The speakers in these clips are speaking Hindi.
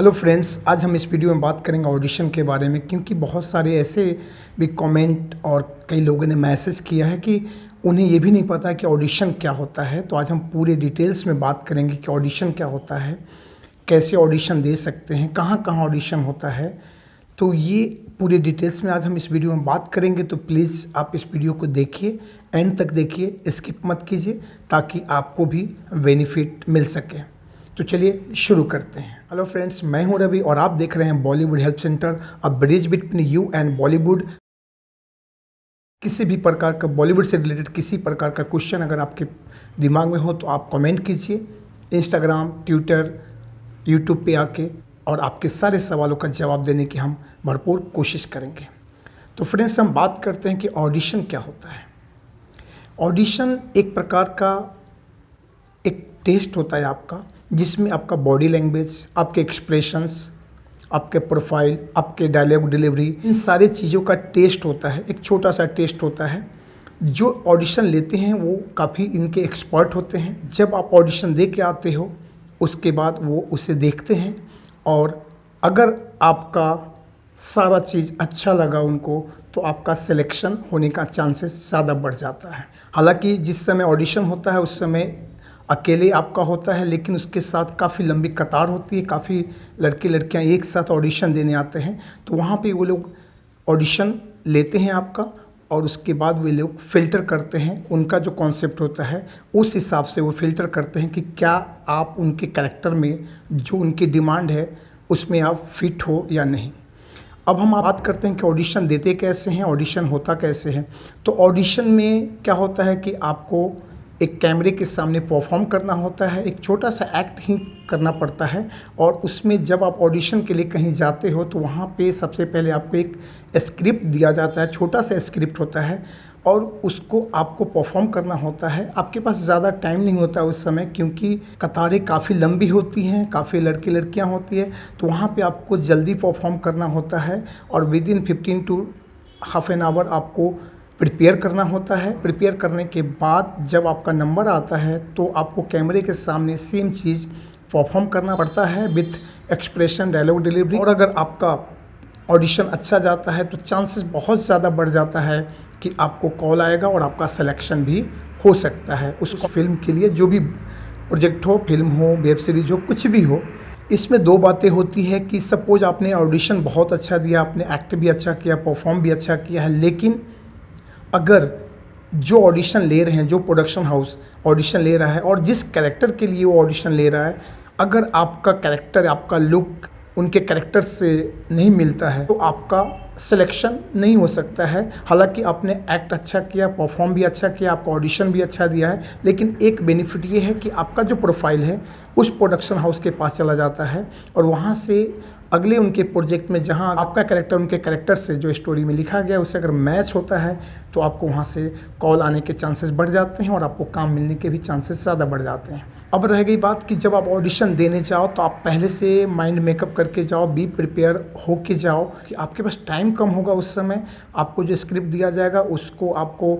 हेलो फ्रेंड्स, आज हम इस वीडियो में बात करेंगे ऑडिशन के बारे में, क्योंकि बहुत सारे ऐसे भी कमेंट और कई लोगों ने मैसेज किया है कि उन्हें ये भी नहीं पता कि ऑडिशन क्या होता है। तो आज हम पूरे डिटेल्स में बात करेंगे कि ऑडिशन क्या होता है, कैसे ऑडिशन दे सकते हैं, कहाँ कहाँ ऑडिशन होता है। तो ये पूरे डिटेल्स में आज हम इस वीडियो में बात करेंगे। तो प्लीज़ आप इस वीडियो को देखिए, एंड तक देखिए, स्किप मत कीजिए, ताकि आपको भी बेनिफिट मिल सके। तो चलिए शुरू करते हैं। हेलो फ्रेंड्स, मैं हूं रवि और आप देख रहे हैं Bollywood help centre, a bridge between you and Bollywood. किसी भी प्रकार का बॉलीवुड से रिलेटेड किसी प्रकार का क्वेश्चन अगर आपके दिमाग में हो तो आप कमेंट कीजिए इंस्टाग्राम, ट्विटर, यूट्यूब पे आके, और आपके सारे सवालों का जवाब देने की हम भरपूर कोशिश करेंगे। तो फ्रेंड्स, हम बात करते हैं कि ऑडिशन क्या होता है। ऑडिशन एक प्रकार का एक टेस्ट होता है आपका, जिसमें आपका बॉडी लैंग्वेज, आपके एक्सप्रेशंस, आपके प्रोफाइल, आपके डायलॉग डिलीवरी, इन सारी चीज़ों का टेस्ट होता है। एक छोटा सा टेस्ट होता है। जो ऑडिशन लेते हैं वो काफ़ी इनके एक्सपर्ट होते हैं। जब आप ऑडिशन दे के आते हो उसके बाद वो उसे देखते हैं, और अगर आपका सारा चीज़ अच्छा लगा उनको तो आपका सिलेक्शन होने का चांसेस ज़्यादा बढ़ जाता है। हालांकि जिस समय ऑडिशन होता है उस समय अकेले आपका होता है, लेकिन उसके साथ काफ़ी लंबी कतार होती है। काफ़ी लड़के लड़कियां एक साथ ऑडिशन देने आते हैं। तो वहाँ पे वो लोग ऑडिशन लेते हैं आपका, और उसके बाद वे लोग फ़िल्टर करते हैं। उनका जो कॉन्सेप्ट होता है उस हिसाब से वो फ़िल्टर करते हैं कि क्या आप उनके कैरेक्टर में, जो उनकी डिमांड है उसमें आप फिट हो या नहीं। अब हम बात करते हैं कि ऑडिशन देते कैसे हैं, ऑडिशन होता कैसे है। तो ऑडिशन में क्या होता है कि आपको एक कैमरे के सामने परफॉर्म करना होता है। एक छोटा सा एक्ट ही करना पड़ता है, और उसमें जब आप ऑडिशन के लिए कहीं जाते हो तो वहाँ पे सबसे पहले आपको एक स्क्रिप्ट दिया जाता है। छोटा सा स्क्रिप्ट होता है और उसको आपको परफॉर्म करना होता है। आपके पास ज़्यादा टाइम नहीं होता उस समय, क्योंकि कतारें काफ़ी लंबी होती हैं, काफ़ी लड़के लड़कियाँ होती है। तो वहाँ पे आपको जल्दी परफॉर्म करना होता है, और within 15 to half an hour आपको प्रिपेयर करना होता है। प्रिपेयर करने के बाद जब आपका नंबर आता है तो आपको कैमरे के सामने सेम चीज़ परफॉर्म करना पड़ता है विथ एक्सप्रेशन, डायलॉग डिलीवरी। और अगर आपका ऑडिशन अच्छा जाता है तो चांसेस बहुत ज़्यादा बढ़ जाता है कि आपको कॉल आएगा और आपका सिलेक्शन भी हो सकता है उस फिल्म के लिए। जो भी प्रोजेक्ट हो, फिल्म हो, वेब सीरीज हो, कुछ भी हो। इसमें दो बातें होती है कि सपोज आपने ऑडिशन बहुत अच्छा दिया, आपने एक्ट भी अच्छा किया, परफॉर्म भी अच्छा किया है, लेकिन अगर जो ऑडिशन ले रहे हैं, जो प्रोडक्शन हाउस ऑडिशन ले रहा है और जिस कैरेक्टर के लिए वो ऑडिशन ले रहा है, अगर आपका कैरेक्टर, आपका लुक उनके कैरेक्टर से नहीं मिलता है तो आपका सिलेक्शन नहीं हो सकता है। हालांकि आपने एक्ट अच्छा किया, परफॉर्म भी अच्छा किया, आपका ऑडिशन भी अच्छा दिया है, लेकिन एक बेनिफिट ये है कि आपका जो प्रोफाइल है उस प्रोडक्शन हाउस के पास चला जाता है, और वहाँ से अगले उनके प्रोजेक्ट में जहां आपका कैरेक्टर उनके कैरेक्टर से जो स्टोरी में लिखा गया उससे अगर मैच होता है तो आपको वहां से कॉल आने के चांसेस बढ़ जाते हैं, और आपको काम मिलने के भी चांसेस ज़्यादा बढ़ जाते हैं। अब रह गई बात कि जब आप ऑडिशन देने जाओ तो आप पहले से माइंड मेकअप करके जाओ, बी प्रिपेयर हो के जाओ, कि आपके पास टाइम कम होगा उस समय। आपको जो स्क्रिप्ट दिया जाएगा उसको आपको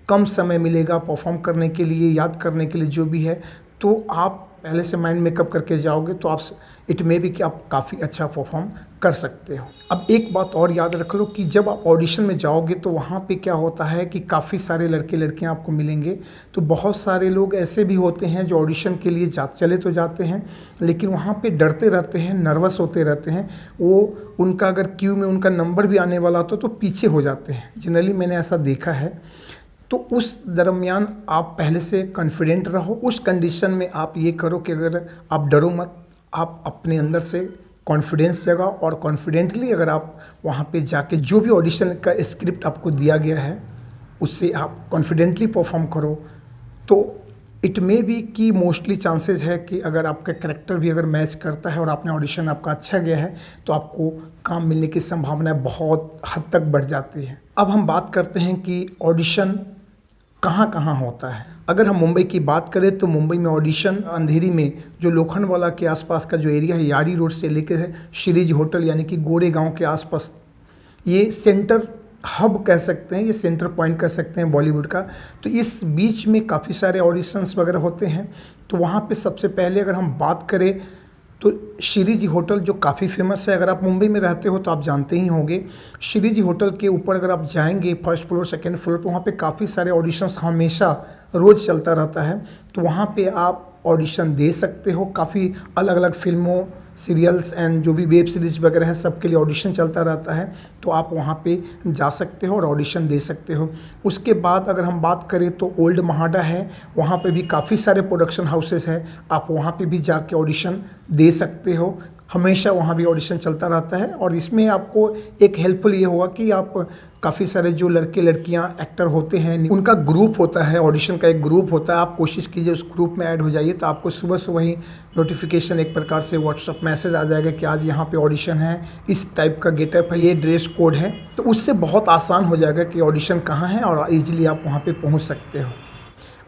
कम समय मिलेगा परफॉर्म करने के लिए, याद करने के लिए, जो भी है। तो आप पहले से माइंड मेकअप करके जाओगे तो आप इट मे भी कि आप काफ़ी अच्छा परफॉर्म कर सकते हो। अब एक बात और याद रख लो कि जब आप ऑडिशन में जाओगे तो वहाँ पे क्या होता है कि काफ़ी सारे लड़के लड़कियाँ आपको मिलेंगे। तो बहुत सारे लोग ऐसे भी होते हैं जो ऑडिशन के लिए चले तो जाते हैं, लेकिन वहाँ पे डरते रहते हैं, नर्वस होते रहते हैं। वो उनका अगर क्यू में उनका नंबर भी आने वाला होता तो पीछे हो जाते हैं। जनरली मैंने ऐसा देखा है। तो उस दरमियान आप पहले से कॉन्फिडेंट रहो। उस कंडीशन में आप ये करो कि अगर आप डरो मत, आप अपने अंदर से कॉन्फिडेंस जगाओ, और कॉन्फिडेंटली अगर आप वहाँ पे जाके जो भी ऑडिशन का स्क्रिप्ट आपको दिया गया है उससे आप कॉन्फिडेंटली परफॉर्म करो। तो इट मे बी कि मोस्टली चांसेस है कि अगर आपका कैरेक्टर भी अगर मैच करता है और आपने ऑडिशन आपका अच्छा गया है तो आपको काम मिलने की संभावनाएं बहुत हद तक बढ़ जाती है। अब हम बात करते हैं कि ऑडिशन कहाँ कहाँ होता है। अगर हम मुंबई की बात करें तो मुंबई में ऑडिशन अंधेरी में, जो लोखंडवाला के आसपास का जो एरिया है, यारी रोड से लेकर श्रीज होटल यानी कि गोरेगांव के आसपास, ये सेंटर हब कह सकते हैं, ये सेंटर पॉइंट कह सकते हैं बॉलीवुड का। तो इस बीच में काफ़ी सारे ऑडिशंस वगैरह होते हैं। तो वहाँ पे सबसे पहले अगर हम बात करें तो श्री जी होटल जो काफ़ी फेमस है, अगर आप मुंबई में रहते हो तो आप जानते ही होंगे। श्री जी होटल के ऊपर अगर आप जाएंगे फर्स्ट फ्लोर सेकंड फ्लोर पे, वहाँ पे काफ़ी सारे ऑडिशंस हमेशा रोज़ चलता रहता है। तो वहाँ पे आप ऑडिशन दे सकते हो। काफ़ी अलग अलग फिल्मों, सीरियल्स एंड जो भी वेब सीरीज़ वगैरह है सबके लिए ऑडिशन चलता रहता है। तो आप वहाँ पे जा सकते हो और ऑडिशन दे सकते हो। उसके बाद अगर हम बात करें तो ओल्ड महाडा है, वहाँ पे भी काफ़ी सारे प्रोडक्शन हाउसेस हैं, आप वहाँ पे भी जाके ऑडिशन दे सकते हो। हमेशा वहाँ भी ऑडिशन चलता रहता है। और इसमें आपको एक हेल्पफुल ये होगा कि आप काफ़ी सारे जो लड़के लड़कियां एक्टर होते हैं उनका ग्रुप होता है, ऑडिशन का एक ग्रुप होता है। आप कोशिश कीजिए उस ग्रुप में ऐड हो जाइए, तो आपको सुबह सुबह ही नोटिफिकेशन एक प्रकार से व्हाट्सअप मैसेज आ जाएगा कि आज यहाँ पे ऑडिशन है, इस टाइप का गेटअप है, ये ड्रेस कोड है। तो उससे बहुत आसान हो जाएगा कि ऑडिशन कहाँ है और ईजिली आप वहाँ पर पहुँच सकते हो।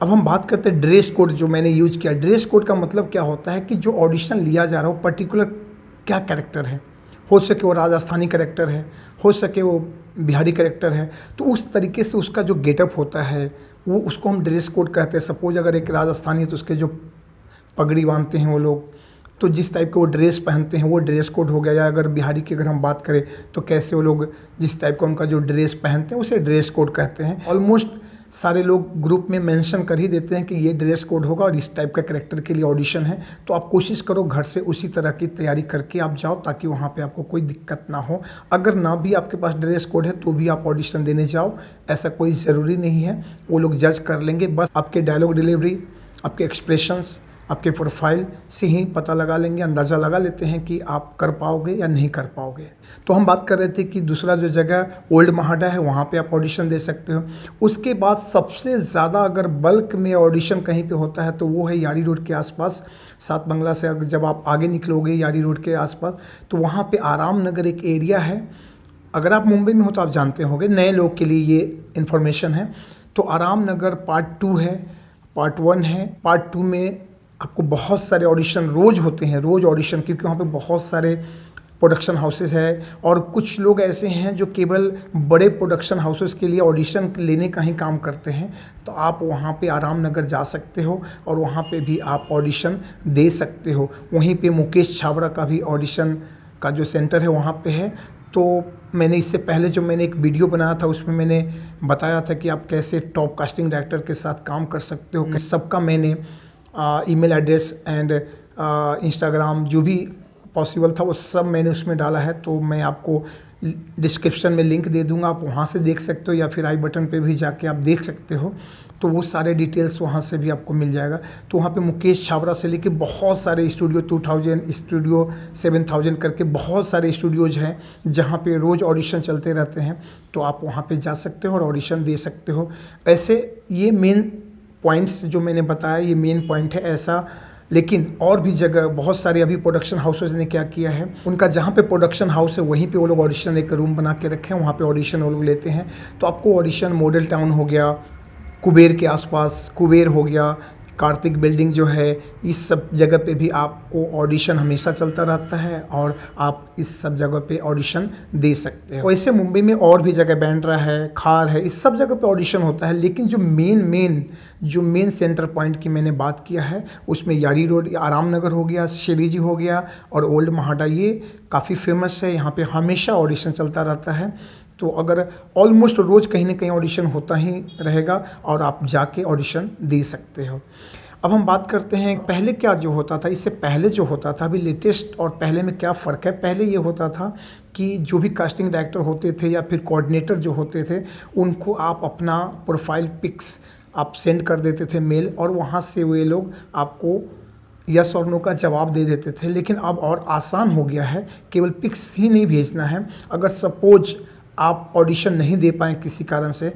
अब हम बात करते हैं ड्रेस कोड जो मैंने यूज किया। ड्रेस कोड का मतलब क्या होता है कि जो ऑडिशन लिया जा रहा हो पर्टिकुलर क्या कैरेक्टर है, हो सके वो राजस्थानी कैरेक्टर है, हो सके वो बिहारी कैरेक्टर है, तो उस तरीके से उसका जो गेटअप होता है वो उसको हम ड्रेस कोड कहते हैं। सपोज अगर एक राजस्थानी है तो उसके जो पगड़ी बांधते हैं वो लोग, तो जिस टाइप के वो ड्रेस पहनते हैं वो ड्रेस कोड हो गया। या अगर बिहारी की अगर हम बात करें तो कैसे वो लोग जिस टाइप का उनका जो ड्रेस पहनते हैं उसे ड्रेस कोड कहते हैं। ऑलमोस्ट सारे लोग ग्रुप में मेंशन कर ही देते हैं कि ये ड्रेस कोड होगा और इस टाइप का कैरेक्टर के लिए ऑडिशन है। तो आप कोशिश करो घर से उसी तरह की तैयारी करके आप जाओ, ताकि वहाँ पे आपको कोई दिक्कत ना हो। अगर ना भी आपके पास ड्रेस कोड है तो भी आप ऑडिशन देने जाओ, ऐसा कोई ज़रूरी नहीं है, वो लोग जज कर लेंगे। बस आपके डायलॉग डिलीवरी, आपके एक्सप्रेशंस, आपके प्रोफाइल से ही पता लगा लेंगे, अंदाज़ा लगा लेते हैं कि आप कर पाओगे या नहीं कर पाओगे। तो हम बात कर रहे थे कि दूसरा जो जगह ओल्ड महाडा है वहाँ पे आप ऑडिशन दे सकते हो। उसके बाद सबसे ज़्यादा अगर बल्क में ऑडिशन कहीं पे होता है तो वो है यारी रोड के आसपास। सात बंगला से अगर जब आप आगे निकलोगे यारी रोड के आसपास तो वहाँ पे आराम नगर एक एरिया है। अगर आप मुंबई में हो तो आप जानते होंगे, नए लोग के लिए ये इन्फॉर्मेशन है। तो आराम नगर पार्ट 2 है, पार्ट 1 है। पार्ट 2 में आपको बहुत सारे ऑडिशन रोज़ होते हैं, रोज़ ऑडिशन, क्योंकि वहाँ पे बहुत सारे प्रोडक्शन हाउसेस है और कुछ लोग ऐसे हैं जो केवल बड़े प्रोडक्शन हाउसेस के लिए ऑडिशन लेने का ही काम करते हैं। तो आप वहाँ पे आराम नगर जा सकते हो और वहाँ पे भी आप ऑडिशन दे सकते हो। वहीं पे मुकेश छाबड़ा का भी ऑडिशन का जो सेंटर है वहाँ पे है। तो मैंने इससे पहले जो मैंने एक वीडियो बनाया था उसमें मैंने बताया था कि आप कैसे टॉप कास्टिंग डायरेक्टर के साथ काम कर सकते हो। सबका मैंने ईमेल एड्रेस एंड इंस्टाग्राम जो भी पॉसिबल था वो सब मैंने उसमें डाला है। तो मैं आपको डिस्क्रिप्शन में लिंक दे दूंगा, आप वहाँ से देख सकते हो या फिर आई बटन पे भी जाके आप देख सकते हो। तो वो सारे डिटेल्स वहाँ से भी आपको मिल जाएगा। तो वहाँ पे मुकेश छाबड़ा से लेके बहुत सारे स्टूडियो 2000 स्टूडियो 7000 करके बहुत सारे स्टूडियोज हैं जहाँ पे रोज़ ऑडिशन चलते रहते हैं। तो आप वहाँ पे जा सकते हो और ऑडिशन दे सकते हो। ऐसे ये मेन पॉइंट्स जो मैंने बताया ये मेन पॉइंट है ऐसा। लेकिन और भी जगह बहुत सारे अभी प्रोडक्शन हाउसेज ने क्या किया है, उनका जहाँ पे प्रोडक्शन हाउस है वहीं पे वो लोग ऑडिशन एक रूम बना के रखे हैं, वहाँ पे ऑडिशन वो लोग लेते हैं। तो आपको ऑडिशन मॉडल टाउन हो गया, कुबेर के आसपास कुबेर हो गया, कार्तिक बिल्डिंग जो है, इस सब जगह पे भी आपको ऑडिशन हमेशा चलता रहता है और आप इस सब जगह पे ऑडिशन दे सकते हो। वैसे मुंबई में और भी जगह बैंड्रा है, खार है, इस सब जगह पे ऑडिशन होता है। लेकिन जो मेन सेंटर पॉइंट की मैंने बात किया है उसमें यारी रोड, आराम नगर हो गया, श्रीजी हो गया और ओल्ड महाडा, ये काफ़ी फेमस है। यहाँ पे हमेशा ऑडिशन चलता रहता है। तो अगर ऑलमोस्ट रोज़ कहीं ना कहीं ऑडिशन होता ही रहेगा और आप जाके ऑडिशन दे सकते हो। अब हम बात करते हैं पहले क्या जो होता था, इससे पहले जो होता था, अभी लेटेस्ट और पहले में क्या फ़र्क है। पहले ये होता था कि जो भी कास्टिंग डायरेक्टर होते थे या फिर कोऑर्डिनेटर जो होते थे उनको आप अपना प्रोफाइल पिक्स आप सेंड कर देते थे मेल, और वहाँ से वे लोग आपको यस और नो का जवाब दे देते थे। लेकिन अब और आसान हो गया है, केवल पिक्स ही नहीं भेजना है। अगर सपोज आप ऑडिशन नहीं दे पाएँ किसी कारण से,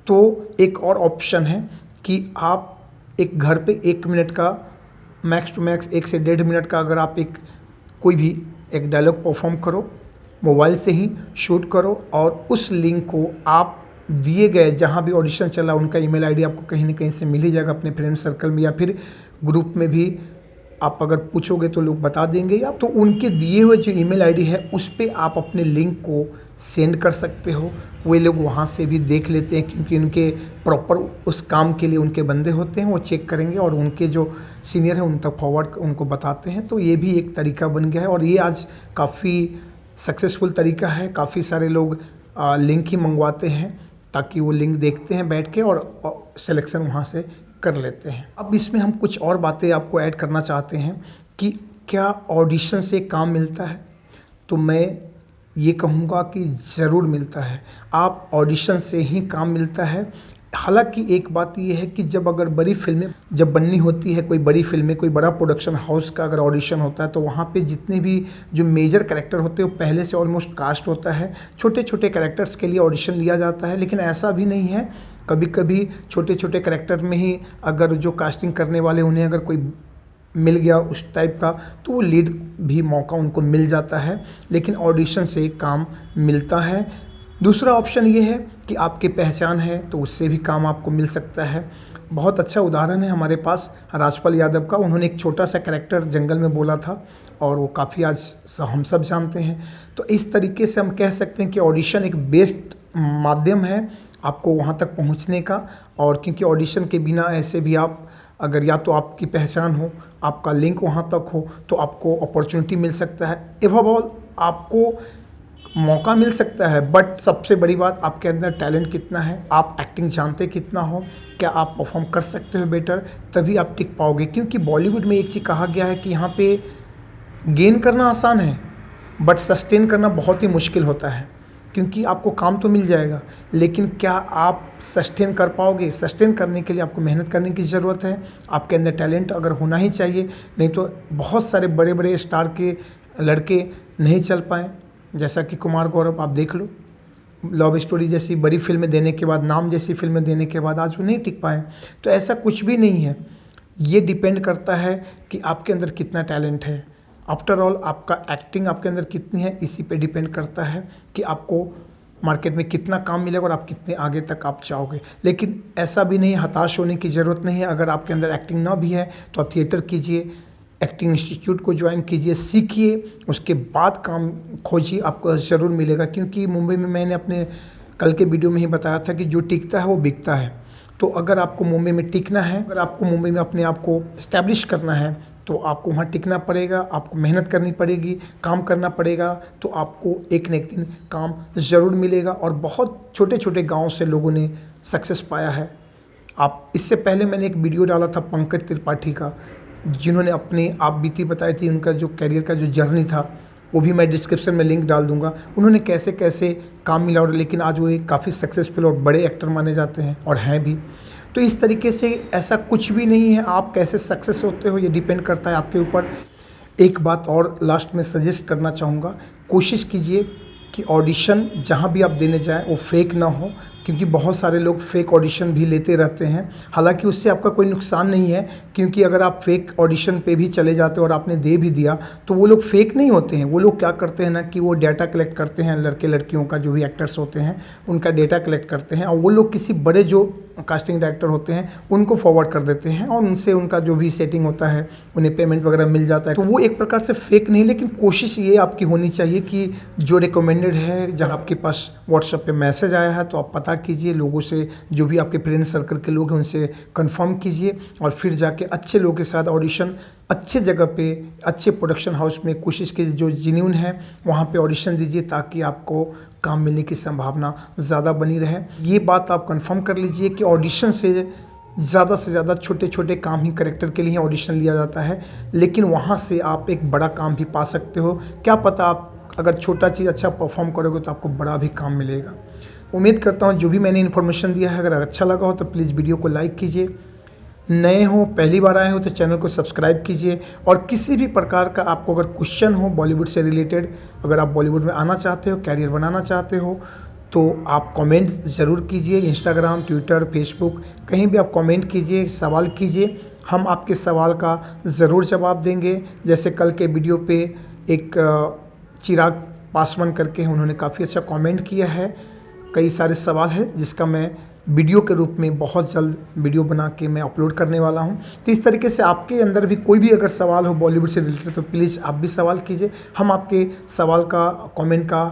तो एक और ऑप्शन है कि आप एक घर पे 1 मिनट का मैक्स टू मैक्स 1 से 1.5 मिनट का अगर आप कोई भी एक डायलॉग परफॉर्म करो, मोबाइल से ही शूट करो और उस लिंक को आप दिए गए जहाँ भी ऑडिशन चला उनका ईमेल आईडी आपको कहीं ना कहीं से मिल ही जाएगा, अपने फ्रेंड सर्कल में या फिर ग्रुप में भी आप अगर पूछोगे तो लोग बता देंगे। या तो उनके दिए हुए जो ईमेल आईडी है उस पर आप अपने लिंक को सेंड कर सकते हो। वे लोग वहाँ से भी देख लेते हैं, क्योंकि उनके प्रॉपर उस काम के लिए उनके बंदे होते हैं, वो चेक करेंगे और उनके जो सीनियर हैं उन तक फॉरवर्ड उनको बताते हैं। तो ये भी एक तरीका बन गया है और ये आज काफ़ी सक्सेसफुल तरीका है। काफ़ी सारे लोग लिंक ही मंगवाते हैं ताकि वो लिंक देखते हैं बैठ के और सिलेक्शन वहाँ से कर लेते हैं। अब इसमें हम कुछ और बातें आपको ऐड करना चाहते हैं कि क्या ऑडिशन से काम मिलता है? तो मैं ये कहूँगा कि ज़रूर मिलता है। आप ऑडिशन से ही काम मिलता है। हालांकि एक बात ये है कि जब अगर बड़ी फिल्में जब बननी होती है, कोई बड़ी फिल्में, कोई बड़ा प्रोडक्शन हाउस का अगर ऑडिशन होता है तो वहाँ पे जितने भी जो मेजर कैरेक्टर होते हैं वो पहले से ऑलमोस्ट कास्ट होता है। छोटे छोटे कैरेक्टर्स के लिए ऑडिशन लिया जाता है, लेकिन ऐसा भी नहीं है। कभी कभी छोटे छोटे कैरेक्टर में ही अगर जो कास्टिंग करने वाले उन्हें अगर कोई मिल गया उस टाइप का तो वो लीड भी मौका उनको मिल जाता है, लेकिन ऑडिशन से काम मिलता है। दूसरा ऑप्शन ये है कि आपकी पहचान है तो उससे भी काम आपको मिल सकता है। बहुत अच्छा उदाहरण है हमारे पास राजपाल यादव का। उन्होंने एक छोटा सा कैरेक्टर जंगल में बोला था और वो काफ़ी आज हम सब जानते हैं। तो इस तरीके से हम कह सकते हैं कि ऑडिशन एक बेस्ट माध्यम है आपको वहाँ तक पहुँचने का। और क्योंकि ऑडिशन के बिना ऐसे भी आप अगर या तो आपकी पहचान हो, आपका लिंक वहाँ तक हो तो आपको अपॉर्चुनिटी मिल सकता है। एवं ऑल आपको मौका मिल सकता है, बट सबसे बड़ी बात आपके अंदर टैलेंट कितना है, आप एक्टिंग जानते कितना हो, क्या आप परफॉर्म कर सकते हो बेटर, तभी आप टिक पाओगे। क्योंकि बॉलीवुड में एक चीज़ कहा गया है कि यहाँ पे गेन करना आसान है बट सस्टेन करना बहुत ही मुश्किल होता है। क्योंकि आपको काम तो मिल जाएगा लेकिन क्या आप सस्टेन कर पाओगे? सस्टेन करने के लिए आपको मेहनत करने की ज़रूरत है। आपके अंदर टैलेंट अगर होना ही चाहिए, नहीं तो बहुत सारे बड़े बड़े स्टार के लड़के नहीं चल पाए। जैसा कि कुमार गौरव आप देख लो, लव स्टोरी जैसी बड़ी फिल्में देने के बाद, नाम जैसी फिल्में देने के बाद आज वो नहीं टिक पाए। तो ऐसा कुछ भी नहीं है, ये डिपेंड करता है कि आपके अंदर कितना टैलेंट है। आफ्टर ऑल आपका एक्टिंग आपके अंदर कितनी है इसी पे डिपेंड करता है कि आपको मार्केट में कितना काम मिलेगा और आप कितने आगे तक आप जाओगे। लेकिन ऐसा भी नहीं, हताश होने की ज़रूरत नहीं है। अगर आपके अंदर एक्टिंग ना भी है तो आप थिएटर कीजिए, एक्टिंग इंस्टीट्यूट को ज्वाइन कीजिए, सीखिए, उसके बाद काम खोजिए, आपको ज़रूर मिलेगा। क्योंकि मुंबई में मैंने अपने कल के वीडियो में ही बताया था कि जो टिकता है वो बिकता है। तो अगर आपको मुंबई में टिकना है, अगर आपको मुंबई में अपने आप को इस्टेब्लिश करना है तो आपको वहाँ टिकना पड़ेगा, आपको मेहनत करनी पड़ेगी, काम करना पड़ेगा। तो आपको एक न एक दिन काम ज़रूर मिलेगा। और बहुत छोटे छोटे गाँव से लोगों ने सक्सेस पाया है। आप इससे पहले मैंने एक वीडियो डाला था पंकज त्रिपाठी का, जिन्होंने अपनी आप बीती बताई थी, उनका जो करियर का जो जर्नी था वो भी मैं डिस्क्रिप्शन में लिंक डाल दूंगा। उन्होंने कैसे कैसे काम मिला और लेकिन आज वो एक काफ़ी सक्सेसफुल और बड़े एक्टर माने जाते हैं और हैं भी। तो इस तरीके से ऐसा कुछ भी नहीं है, आप कैसे सक्सेस होते हो ये डिपेंड करता है आपके ऊपर। एक बात और लास्ट में सजेस्ट करना चाहूँगा, कोशिश कीजिए कि ऑडिशन जहाँ भी आप देने जाएँ वो फेक ना हो। क्योंकि बहुत सारे लोग फेक ऑडिशन भी लेते रहते हैं। हालांकि उससे आपका कोई नुकसान नहीं है, क्योंकि अगर आप फेक ऑडिशन पे भी चले जाते हो और आपने दे भी दिया तो वो लोग फेक नहीं होते हैं। वो लोग क्या करते हैं ना कि वो डाटा कलेक्ट करते हैं, लड़के लड़कियों का जो भी एक्टर्स होते हैं उनका डेटा कलेक्ट करते हैं और वो लोग किसी बड़े जो कास्टिंग डायरेक्टर होते हैं उनको फॉरवर्ड कर देते हैं और उनसे उनका जो भी सेटिंग होता है उन्हें पेमेंट वगैरह मिल जाता है। तो वो एक प्रकार से फेक नहीं, लेकिन कोशिश ये आपकी होनी चाहिए कि जो रिकमेंडेड है, जहाँ आपके पास व्हाट्सएप पे मैसेज आया है तो आप पता कीजिए, लोगों से जो भी आपके फ्रेंड सर्कल के लोग हैं उनसे कंफर्म कीजिए और फिर जाके अच्छे लोगों के साथ ऑडिशन अच्छे जगह पे, अच्छे प्रोडक्शन हाउस में कोशिश कीजिए जो जेन्युइन है वहाँ पे ऑडिशन दीजिए, ताकि आपको काम मिलने की संभावना ज़्यादा बनी रहे। ये बात आप कंफर्म कर लीजिए कि ऑडिशन से ज़्यादा छोटे छोटे काम ही कैरेक्टर के लिए ऑडिशन लिया जाता है, लेकिन वहाँ से आप एक बड़ा काम भी पा सकते हो। क्या पता आप अगर छोटा चीज़ अच्छा परफॉर्म करोगे तो आपको बड़ा भी काम मिलेगा। उम्मीद करता हूँ जो भी मैंने इन्फॉर्मेशन दिया है अगर अच्छा लगा हो तो प्लीज़ वीडियो को लाइक कीजिए, नए हो पहली बार आए हो तो चैनल को सब्सक्राइब कीजिए। और किसी भी प्रकार का आपको अगर क्वेश्चन हो बॉलीवुड से रिलेटेड, अगर आप बॉलीवुड में आना चाहते हो, कैरियर बनाना चाहते हो, तो आप कमेंट ज़रूर कीजिए। इंस्टाग्राम, ट्विटर, फेसबुक कहीं भी आप कमेंट कीजिए, सवाल कीजिए, हम आपके सवाल का ज़रूर जवाब देंगे। जैसे कल के वीडियो पे एक चिराग पासवान करके उन्होंने काफ़ी अच्छा कमेंट किया है। कई सारे सवाल हैं जिसका मैं वीडियो के रूप में बहुत जल्द वीडियो बना के मैं अपलोड करने वाला हूं। तो इस तरीके से आपके अंदर भी कोई भी अगर सवाल हो बॉलीवुड से रिलेटेड तो प्लीज़ आप भी सवाल कीजिए। हम आपके सवाल का, कमेंट का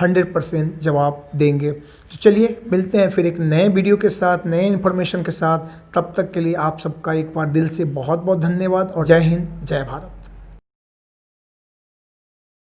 100% जवाब देंगे। तो चलिए मिलते हैं फिर एक नए वीडियो के साथ, नए इन्फॉर्मेशन के साथ। तब तक के लिए आप सबका एक बार दिल से बहुत बहुत धन्यवाद और जय हिंद, जय भारत।